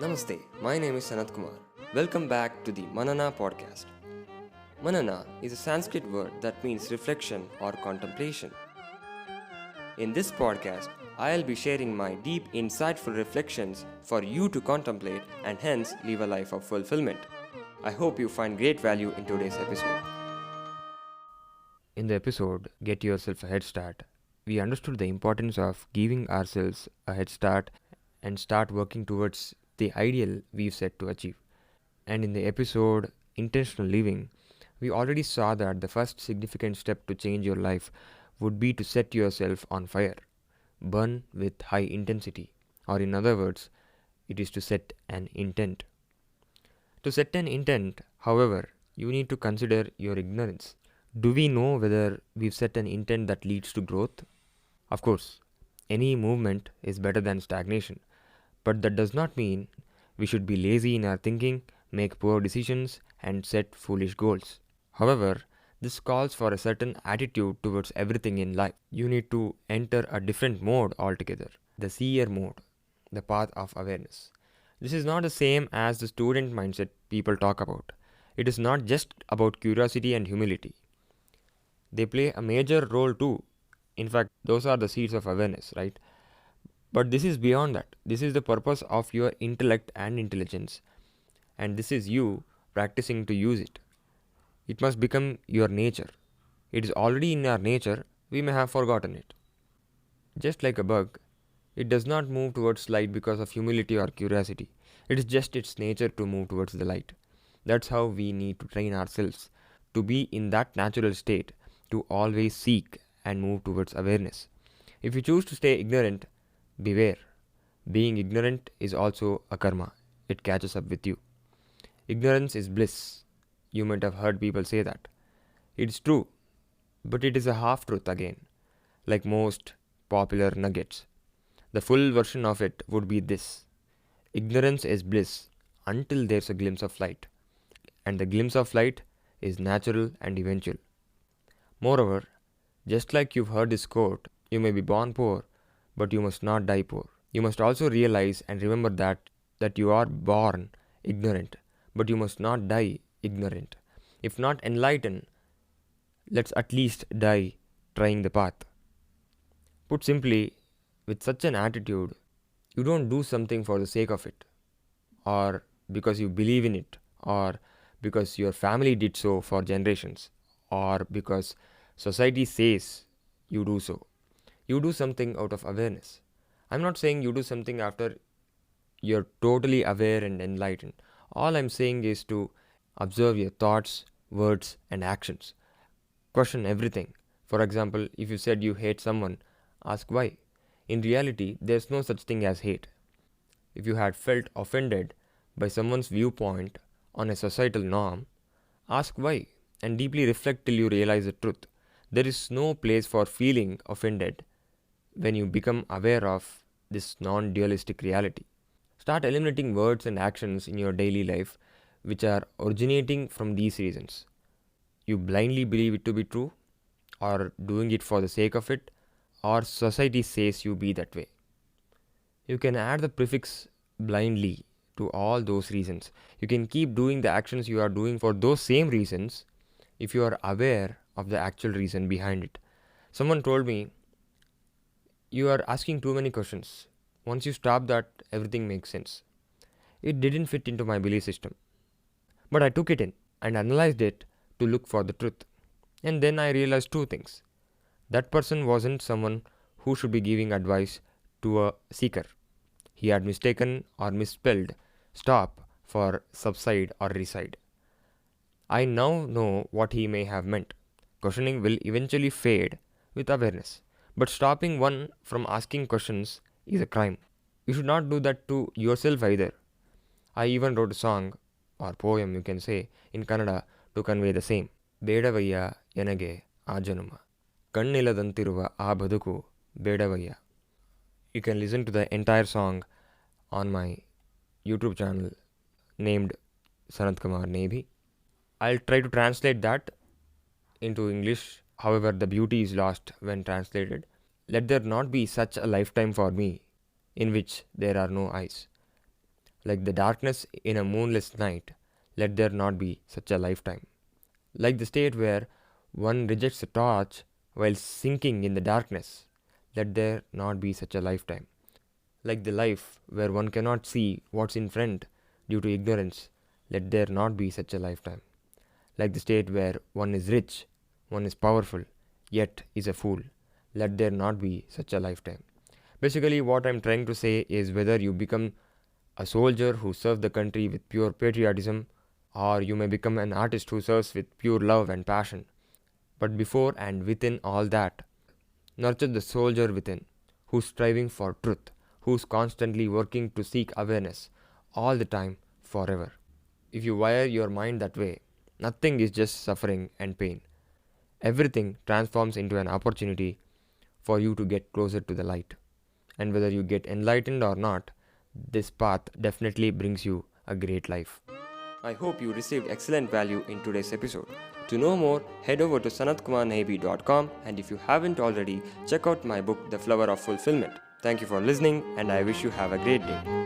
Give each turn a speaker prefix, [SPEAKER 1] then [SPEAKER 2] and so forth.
[SPEAKER 1] Namaste, my name is Sanat Kumar. Welcome back to the Manana Podcast. Manana is a Sanskrit word that means reflection or contemplation. In this podcast, I'll be sharing my deep, insightful reflections for you to contemplate and hence live a life of fulfillment. I hope you find great value in today's episode. In the episode, Get Yourself a Head Start, we understood the importance of giving ourselves a head start and start working towards the ideal we've set to achieve. And in the episode Intentional Living, we already saw that the first significant step to change your life would be to set yourself on fire, burn with high intensity, or in other words, it is to set an intent. To set an intent, however, you need to consider your ignorance. Do we know whether we've set an intent that leads to growth? Of course, any movement is better than stagnation. But that does not mean we should be lazy in our thinking, make poor decisions, and set foolish goals. However, this calls for a certain attitude towards everything in life. You need to enter a different mode altogether, the seer mode, the path of awareness. This is not the same as the student mindset people talk about. It is not just about curiosity and humility. They play a major role too. In fact, those are the seeds of awareness, right? But this is beyond that. This is the purpose of your intellect and intelligence. And this is you practicing to use it. It must become your nature. It is already in our nature, we may have forgotten it. Just like a bug, it does not move towards light because of humility or curiosity. It is just its nature to move towards the light. That's how we need to train ourselves to be in that natural state, to always seek and move towards awareness. If you choose to stay ignorant, beware. Being ignorant is also a karma. It catches up with you. Ignorance is bliss. You might have heard people say that. It's true, but it is a half-truth again, like most popular nuggets. The full version of it would be this. Ignorance is bliss until there's a glimpse of light. And the glimpse of light is natural and eventual. Moreover, just like you've heard this quote, you may be born poor, but you must not die poor. You must also realize and remember that you are born ignorant, but you must not die ignorant. If not enlightened, let's at least die trying the path. Put simply, with such an attitude, you don't do something for the sake of it, or because you believe in it, or because your family did so for generations, or because society says you do so. You do something out of awareness. I'm not saying you do something after you're totally aware and enlightened. All I'm saying is to observe your thoughts, words, and actions. Question everything. For example, if you said you hate someone, ask why. In reality, there's no such thing as hate. If you had felt offended by someone's viewpoint on a societal norm, ask why and deeply reflect till you realize the truth. There is no place for feeling offended when you become aware of this non-dualistic reality. Start eliminating words and actions in your daily life which are originating from these reasons. You blindly believe it to be true, or doing it for the sake of it, or society says you be that way. You can add the prefix blindly to all those reasons. You can keep doing the actions you are doing for those same reasons if you are aware of the actual reason behind it. Someone told me, you are asking too many questions. Once you stop that, everything makes sense. It didn't fit into my belief system. But I took it in and analyzed it to look for the truth. And then I realized two things. That person wasn't someone who should be giving advice to a seeker. He had mistaken or misspelled stop for subside or reside. I now know what he may have meant. Questioning will eventually fade with awareness. But stopping one from asking questions is a crime. You should not do that to yourself either. I even wrote a song, or poem you can say, in Kannada to convey the same. ಬೇಡವಯ್ಯ ಎನಗೆ ಆ ಜನುಮ ಕಣ್ಣಿಲ್ಲದಂತಿರುವ ಆ ಬದುಕು ಬೇಡವಯ್ಯ. You can listen to the entire song on my YouTube channel named Sanat Kumar Nebi. I'll try to translate that into English. However, the beauty is lost when translated. Let there not be such a lifetime for me in which there are no eyes. Like the darkness in a moonless night, let there not be such a lifetime. Like the state where one rejects a torch while sinking in the darkness, let there not be such a lifetime. Like the life where one cannot see what's in front due to ignorance, let there not be such a lifetime. Like the state where one is rich, one is powerful, yet is a fool, let there not be such a lifetime. Basically, what I'm trying to say is whether you become a soldier who serves the country with pure patriotism, or you may become an artist who serves with pure love and passion. But before and within all that, nurture the soldier within, who's striving for truth, who's constantly working to seek awareness, all the time, forever. If you wire your mind that way, nothing is just suffering and pain. Everything transforms into an opportunity for you to get closer to the light. And whether you get enlightened or not, this path definitely brings you a great life. I hope you received excellent value in today's episode. To know more, head over to sanatkumarnebi.com, and if you haven't already, check out my book The Flower of Fulfillment. Thank you for listening, and I wish you have a great day.